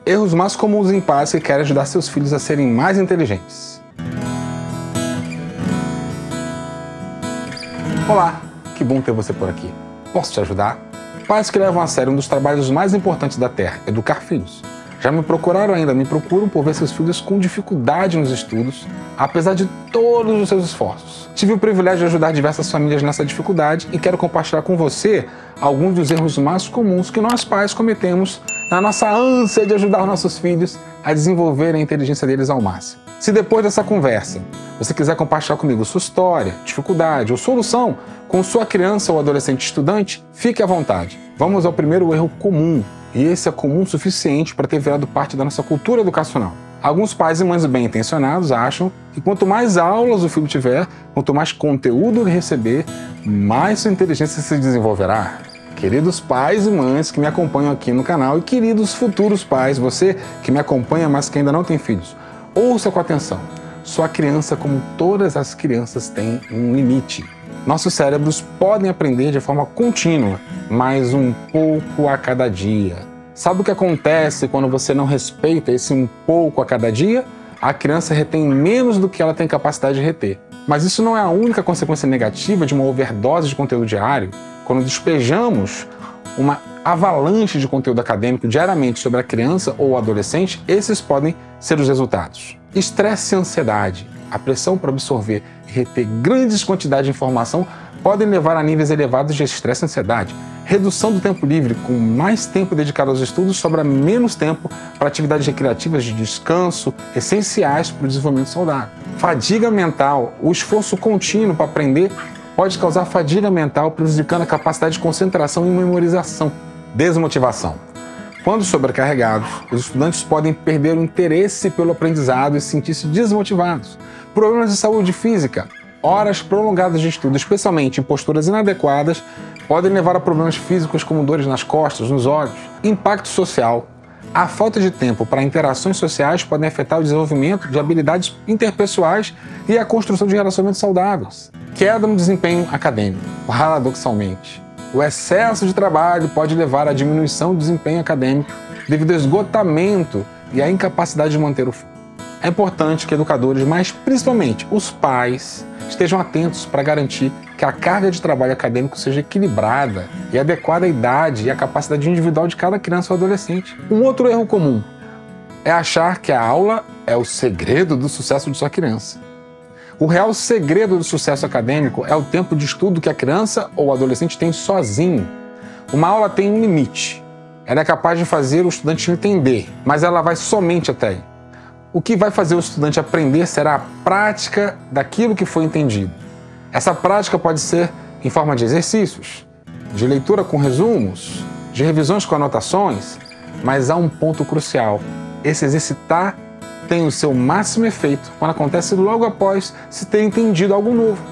Erros mais comuns em pais que querem ajudar seus filhos a serem mais inteligentes. Olá, que bom ter você por aqui. Posso te ajudar? Pais que levam a sério um dos trabalhos mais importantes da Terra, educar filhos. Já me procuraram ou ainda me procuram por ver seus filhos com dificuldade nos estudos, apesar de todos os seus esforços. Tive o privilégio de ajudar diversas famílias nessa dificuldade e quero compartilhar com você alguns dos erros mais comuns que nós pais cometemos na nossa ânsia de ajudar nossos filhos a desenvolverem a inteligência deles ao máximo. Se depois dessa conversa você quiser compartilhar comigo sua história, dificuldade ou solução com sua criança ou adolescente estudante, fique à vontade. Vamos ao primeiro erro comum, e esse é comum o suficiente para ter virado parte da nossa cultura educacional. Alguns pais e mães bem intencionados acham que quanto mais aulas o filho tiver, quanto mais conteúdo ele receber, mais sua inteligência se desenvolverá. Queridos pais e mães que me acompanham aqui no canal e queridos futuros pais, você que me acompanha, mas que ainda não tem filhos, ouça com atenção. Sua criança, como todas as crianças, tem um limite. Nossos cérebros podem aprender de forma contínua, mas um pouco a cada dia. Sabe o que acontece quando você não respeita esse um pouco a cada dia? A criança retém menos do que ela tem capacidade de reter. Mas isso não é a única consequência negativa de uma overdose de conteúdo diário. Quando despejamos uma avalanche de conteúdo acadêmico diariamente sobre a criança ou o adolescente, esses podem ser os resultados. Estresse e ansiedade, a pressão para absorver e reter grandes quantidades de informação podem levar a níveis elevados de estresse e ansiedade. Redução do tempo livre, com mais tempo dedicado aos estudos, sobra menos tempo para atividades recreativas de descanso, essenciais para o desenvolvimento saudável. Fadiga mental, o esforço contínuo para aprender pode causar fadiga mental, prejudicando a capacidade de concentração e memorização. Desmotivação. Quando sobrecarregados, os estudantes podem perder o interesse pelo aprendizado e sentir-se desmotivados. Problemas de saúde física. Horas prolongadas de estudo, especialmente em posturas inadequadas, podem levar a problemas físicos como dores nas costas, nos olhos. Impacto social. A falta de tempo para interações sociais podem afetar o desenvolvimento de habilidades interpessoais e a construção de relacionamentos saudáveis. Queda no desempenho acadêmico. Paradoxalmente, o excesso de trabalho pode levar à diminuição do desempenho acadêmico devido ao esgotamento e à incapacidade de manter o foco. É importante que educadores, mas principalmente os pais, estejam atentos para garantir que a carga de trabalho acadêmico seja equilibrada e adequada à idade e à capacidade individual de cada criança ou adolescente. Um outro erro comum é achar que a aula é o segredo do sucesso de sua criança. O real segredo do sucesso acadêmico é o tempo de estudo que a criança ou adolescente tem sozinho. Uma aula tem um limite. Ela é capaz de fazer o estudante entender, mas ela vai somente até aí. O que vai fazer o estudante aprender será a prática daquilo que foi entendido. Essa prática pode ser em forma de exercícios, de leitura com resumos, de revisões com anotações, mas há um ponto crucial. Esse exercitar tem o seu máximo efeito quando acontece logo após se ter entendido algo novo.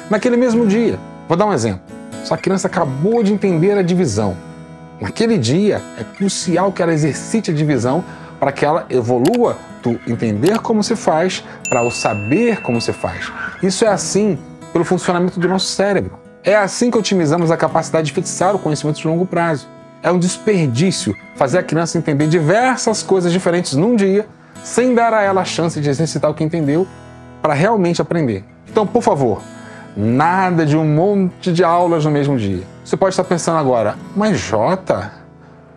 Naquele mesmo dia, vou dar um exemplo. Sua criança acabou de entender a divisão. Naquele dia, é crucial que ela exercite a divisão para que ela evolua do entender como se faz para o saber como se faz. Isso é assim pelo funcionamento do nosso cérebro. É assim que otimizamos a capacidade de fixar o conhecimento de longo prazo. É um desperdício fazer a criança entender diversas coisas diferentes num dia, sem dar a ela a chance de exercitar o que entendeu para realmente aprender. Então, por favor, nada de um monte de aulas no mesmo dia. Você pode estar pensando agora, mas Jota,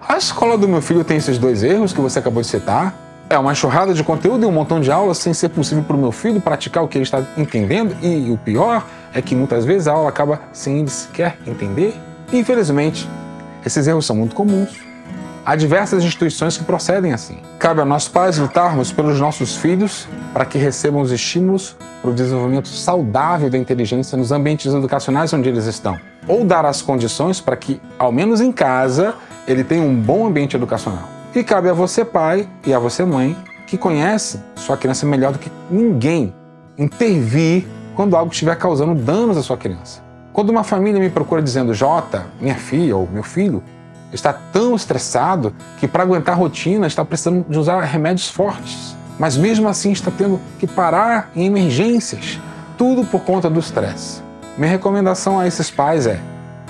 a escola do meu filho tem esses dois erros que você acabou de citar? É uma enxurrada de conteúdo e um montão de aulas sem ser possível para o meu filho praticar o que ele está entendendo? E o pior é que muitas vezes a aula acaba sem ele sequer entender? Infelizmente, esses erros são muito comuns. Há diversas instituições que procedem assim. Cabe a nós pais lutarmos pelos nossos filhos para que recebam os estímulos para o desenvolvimento saudável da inteligência nos ambientes educacionais onde eles estão. Ou dar as condições para que, ao menos em casa, ele tenha um bom ambiente educacional. E cabe a você, pai, e a você, mãe, que conhece sua criança melhor do que ninguém, intervir quando algo estiver causando danos à sua criança. Quando uma família me procura dizendo, Jota, minha filha ou meu filho, está tão estressado que para aguentar a rotina está precisando de usar remédios fortes, mas mesmo assim está tendo que parar em emergências, tudo por conta do estresse. Minha recomendação a esses pais é: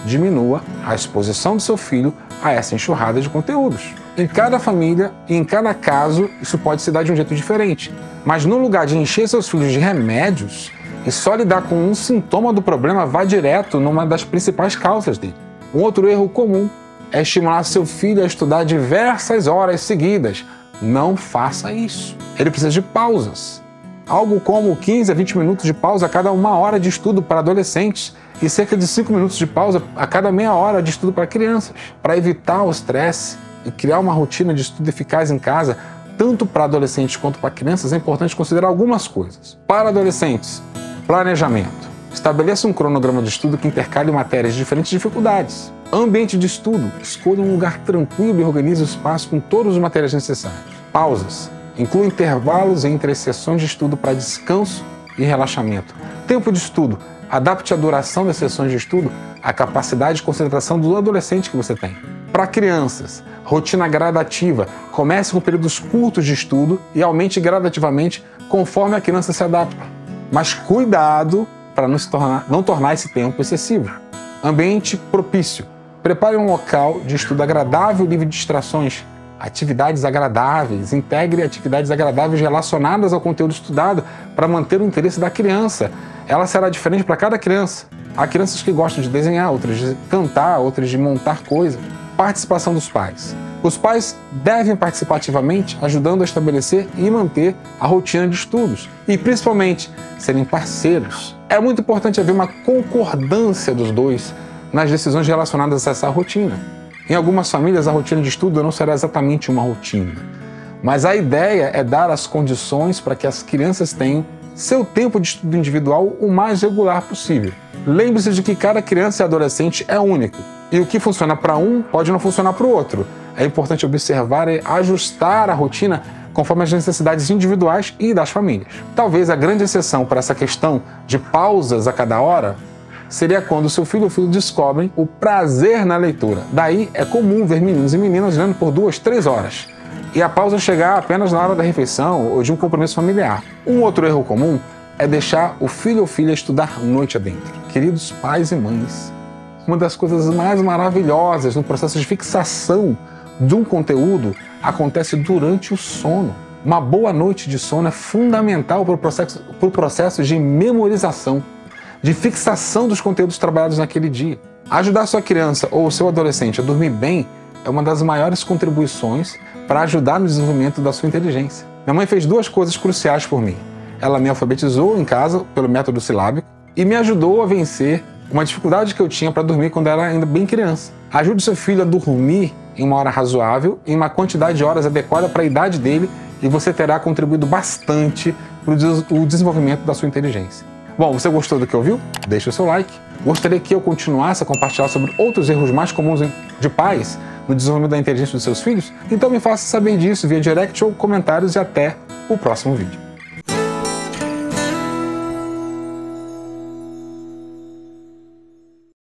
diminua a exposição do seu filho a essa enxurrada de conteúdos. Em cada família e em cada caso, isso pode se dar de um jeito diferente. Mas no lugar de encher seus filhos de remédios e só lidar com um sintoma do problema, vá direto numa das principais causas dele. Um outro erro comum é estimular seu filho a estudar diversas horas seguidas. Não faça isso. Ele precisa de pausas. Algo como 15 a 20 minutos de pausa a cada 1 hora de estudo para adolescentes e cerca de 5 minutos de pausa a cada meia hora de estudo para crianças. Para evitar o estresse e criar uma rotina de estudo eficaz em casa, tanto para adolescentes quanto para crianças, é importante considerar algumas coisas. Para adolescentes, planejamento. Estabeleça um cronograma de estudo que intercale matérias de diferentes dificuldades. Ambiente de estudo. Escolha um lugar tranquilo e organize o espaço com todos os materiais necessários. Pausas. Inclua intervalos entre as sessões de estudo para descanso e relaxamento. Tempo de estudo. Adapte a duração das sessões de estudo à capacidade de concentração do adolescente que você tem. Para crianças, rotina gradativa. Comece com períodos curtos de estudo e aumente gradativamente conforme a criança se adapta. Mas cuidado para não tornar esse tempo excessivo. Ambiente propício. Prepare um local de estudo agradável e livre de distrações. Atividades agradáveis. Integre atividades agradáveis relacionadas ao conteúdo estudado para manter o interesse da criança. Ela será diferente para cada criança. Há crianças que gostam de desenhar, outras de cantar, outras de montar coisas. Participação dos pais. Os pais devem participar ativamente, ajudando a estabelecer e manter a rotina de estudos. E, principalmente, serem parceiros. É muito importante haver uma concordância dos dois nas decisões relacionadas a essa rotina. Em algumas famílias, a rotina de estudo não será exatamente uma rotina. Mas a ideia é dar as condições para que as crianças tenham seu tempo de estudo individual o mais regular possível. Lembre-se de que cada criança e adolescente é único. E o que funciona para um pode não funcionar para o outro. É importante observar e ajustar a rotina conforme as necessidades individuais e das famílias. Talvez a grande exceção para essa questão de pausas a cada hora seria quando seu filho ou filha descobrem o prazer na leitura. Daí é comum ver meninos e meninas lendo por 2, 3 horas. E a pausa chegar apenas na hora da refeição ou de um compromisso familiar. Um outro erro comum é deixar o filho ou filha estudar noite adentro. Queridos pais e mães, uma das coisas mais maravilhosas no processo de fixação de um conteúdo acontece durante o sono. Uma boa noite de sono é fundamental para o processo de memorização, de fixação dos conteúdos trabalhados naquele dia. Ajudar sua criança ou seu adolescente a dormir bem é uma das maiores contribuições para ajudar no desenvolvimento da sua inteligência. Minha mãe fez 2 coisas cruciais por mim. Ela me alfabetizou em casa pelo método silábico e me ajudou a vencer uma dificuldade que eu tinha para dormir quando era ainda bem criança. Ajude seu filho a dormir em uma hora razoável, em uma quantidade de horas adequada para a idade dele, e você terá contribuído bastante para o desenvolvimento da sua inteligência. Bom, você gostou do que ouviu? Deixe o seu like. Gostaria que eu continuasse a compartilhar sobre outros erros mais comuns de pais no desenvolvimento da inteligência dos seus filhos? Então me faça saber disso via direct ou comentários e até o próximo vídeo.